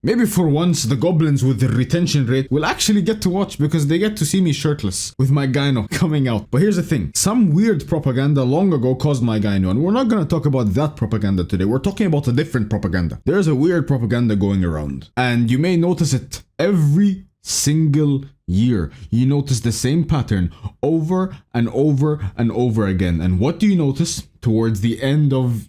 Maybe for once the goblins with the retention rate will actually get to watch because they get to see me shirtless with my gyno coming out. But here's the thing, some weird propaganda long ago caused my gyno, and we're not gonna talk about that propaganda today. We're talking about a different propaganda. There's a weird propaganda going around, and you may notice it every single year. You notice the same pattern over and over and over again. And what do you notice? Towards the end of,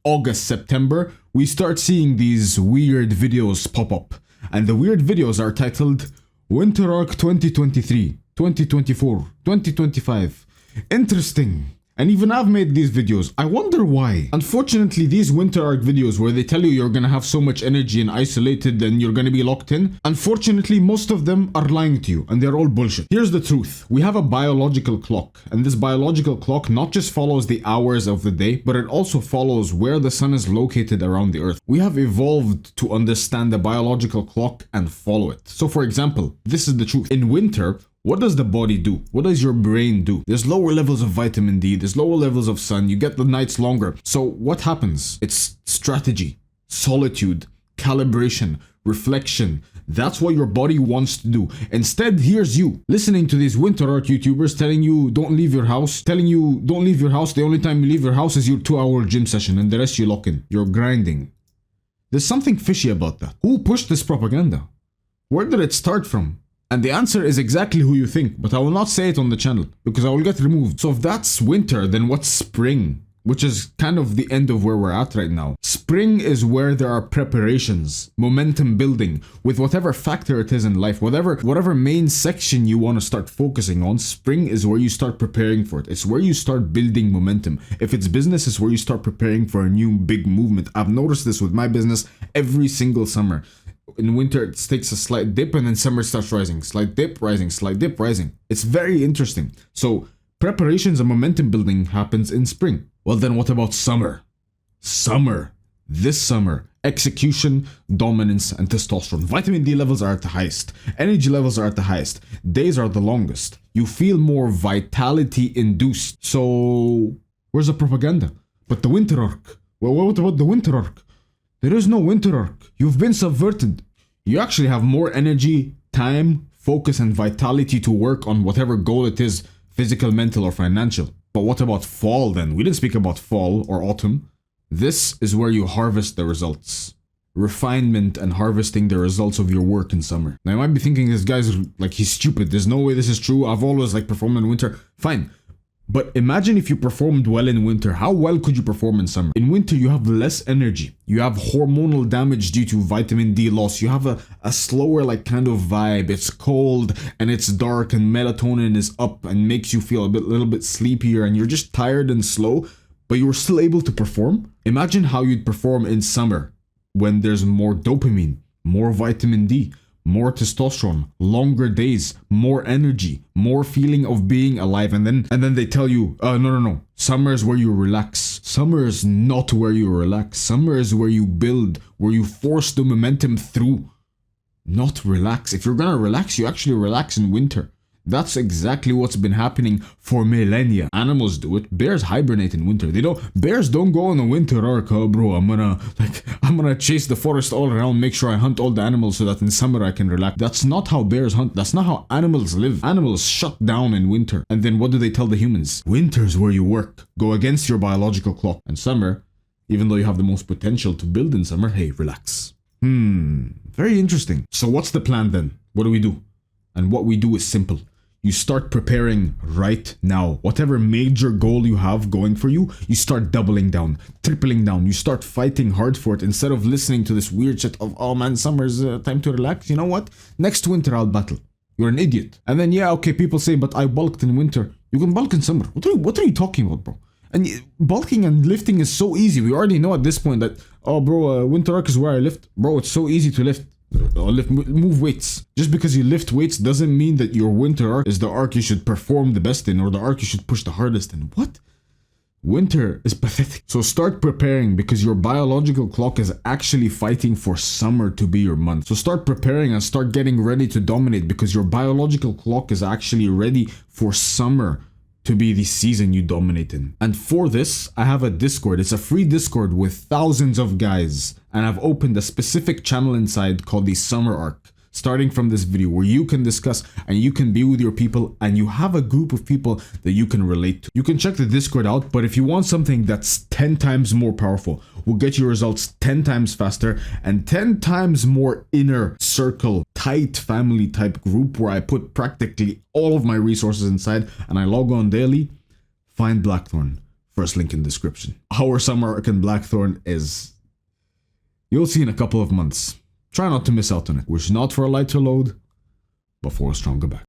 August, September, we start seeing these weird videos pop up. And the weird videos are titled Winter Arc 2023, 2024, 2025. Interesting. And even I've made these videos. I wonder why. Unfortunately, these Winter Arc videos where they tell you you're gonna have so much energy and isolated and you're gonna be locked in, unfortunately, most of them are lying to you and they're all bullshit. Here's the truth. We have a biological clock, and this biological clock not just follows the hours of the day, but it also follows where the sun is located around the earth. We have evolved to understand the biological clock and follow it. So for example, this is the truth. In winter, what does the body do? What does your brain do? There's lower levels of vitamin D, there's lower levels of sun, you get the nights longer. So what happens? It's strategy, solitude, calibration, reflection. That's what your body wants to do. Instead, here's you listening to these Winter Arc YouTubers telling you don't leave your house, the only time you leave your house is your 2-hour gym session and the rest you lock in. You're grinding. There's something fishy about that. Who pushed this propaganda? Where did it start from? And the answer is exactly who you think, but I will not say it on the channel because I will get removed. So if that's winter, then what's spring? Which is kind of the end of where we're at right now. Spring is where there are preparations, momentum building, with whatever factor it is in life, whatever main section you want to start focusing on. Spring is where you start preparing for it. It's where you start building momentum. If it's business, it's where you start preparing for a new big movement. I've noticed this with my business every single summer. In winter, it takes a slight dip and then summer starts rising. Slight dip, rising, slight dip, rising. It's very interesting. So preparations and momentum building happens in spring. Well, then what about summer? This summer, execution, dominance, and testosterone. Vitamin D levels are at the highest. Energy levels are at the highest. Days are the longest. You feel more vitality induced. So where's the propaganda? But the winter arc. Well, what about the winter arc? There is no winter arc. You've been subverted. You actually have more energy, time, focus, and vitality to work on whatever goal it is, physical, mental, or financial. But what about fall then? We didn't speak about fall or autumn. This is where you harvest the results. Refinement and harvesting the results of your work in summer. Now you might be thinking this guy's like, he's stupid. There's no way this is true. I've always performed in winter. Fine. But imagine if you performed well in winter, how well could you perform in summer? In winter, you have less energy. You have hormonal damage due to vitamin D loss. You have a slower kind of vibe. It's cold and it's dark and melatonin is up and makes you feel little bit sleepier and you're just tired and slow, but you're still able to perform. Imagine how you'd perform in summer when there's more dopamine, more vitamin D, more testosterone, longer days, more energy, more feeling of being alive. And then they tell you, no. Summer is where you relax. Summer is not where you relax. Summer is where you build, where you force the momentum through, not relax. If you're gonna relax, you actually relax in winter. That's exactly what's been happening for millennia. Animals do it. Bears hibernate in winter. Bears don't go on the winter arc. Oh bro, I'm gonna chase the forest all around, make sure I hunt all the animals so that in summer I can relax. That's not how bears hunt. That's not how animals live. Animals shut down in winter. And then what do they tell the humans? Winter's where you work. Go against your biological clock. And summer, even though you have the most potential to build in summer, hey, relax. Very interesting. So what's the plan then? What do we do? And what we do is simple. You start preparing right now. Whatever major goal you have going for you, you start doubling down, tripling down. You start fighting hard for it instead of listening to this weird shit of, oh man, summer's time to relax. You know what? Next winter I'll battle. You're an idiot. And then people say, but I bulked in winter. You can bulk in summer. What are you talking about, bro? And bulking and lifting is so easy. We already know at this point that, oh bro, winter arc is where I lift. Bro, it's so easy to lift. Move weights. Just because you lift weights doesn't mean that your winter arc is the arc you should perform the best in or the arc you should push the hardest in. What? Winter is pathetic. So start preparing because your biological clock is actually fighting for summer to be your month. So start preparing and start getting ready to dominate because your biological clock is actually ready for summer to be the season you dominate in. And for this, I have a Discord. It's a free Discord with thousands of guys. And I've opened a specific channel inside called the Summer Arc, starting from this video, where you can discuss and you can be with your people, and you have a group of people that you can relate to. You can check the Discord out, but if you want something that's 10 times more powerful, will get your results 10 times faster, and 10 times more inner circle, tight family type group where I put practically all of my resources inside and I log on daily, find Blackthorn. First link in description. Our Summer Arc in Blackthorn is... you'll see in a couple of months. Try not to miss out on it. Wish not for a lighter load, but for a stronger back.